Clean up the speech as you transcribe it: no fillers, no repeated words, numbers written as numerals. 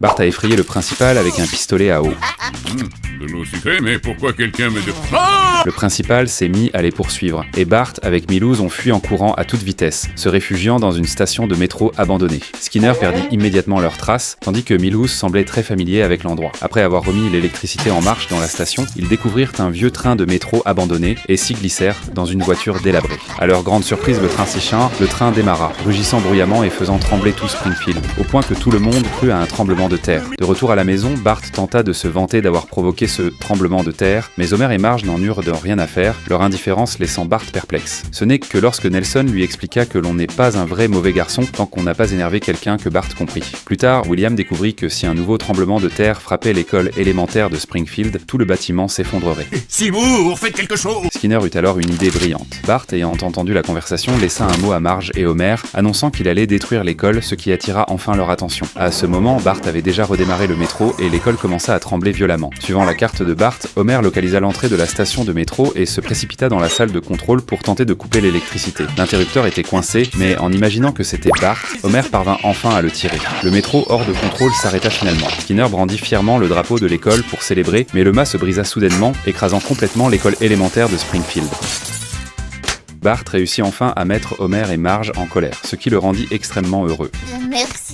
Bart a effrayé le principal avec un pistolet à eau. De l'eau sucrée, mais pourquoi quelqu'un me... Ah! Le principal s'est mis à les poursuivre, et Bart avec Milouz ont fui en courant à toute vitesse, se réfugiant dans une station de métro abandonnée. Skinner perdit immédiatement leurs traces, tandis que Milouz semblait très familier avec l'endroit. Après avoir remis l'électricité en marche dans la station, ils découvrirent un vieux train de métro abandonné et s'y glissèrent dans une voiture délabrée. À leur grande surprise, le train démarra, rugissant bruyamment et faisant trembler tout Springfield, au point que tout le monde crut à un tremblement de terre. De retour à la maison, Bart tenta de se vanter d'avoir provoqué ce tremblement de terre, mais Homer et Marge n'en eurent de rien à faire, leur indifférence laissant Bart perplexe. Ce n'est que lorsque Nelson lui expliqua que l'on n'est pas un vrai mauvais garçon tant qu'on n'a pas énervé quelqu'un que Bart comprit. Plus tard, William découvrit que si un nouveau tremblement de terre frappait l'école élémentaire de Springfield, tout le bâtiment s'effondrerait. Seymour, faites quelque chose! Skinner eut alors une idée brillante. Bart, ayant entendu la conversation, laissa un mot à Marge et Homer, annonçant qu'il allait détruire l'école, ce qui attira enfin leur attention. À ce moment, Bart avait déjà redémarré le métro et l'école commença à trembler violemment. Suivant la carte de Bart, Homer localisa l'entrée de la station de métro et se précipita dans la salle de contrôle pour tenter de couper l'électricité. L'interrupteur était coincé, mais en imaginant que c'était Bart, Homer parvint enfin à le tirer. Le métro hors de contrôle s'arrêta finalement. Skinner brandit fièrement le drapeau de l'école pour célébrer, mais le mât se brisa soudainement, écrasant complètement l'école élémentaire de Springfield. Bart réussit enfin à mettre Homer et Marge en colère, ce qui le rendit extrêmement heureux. Merci.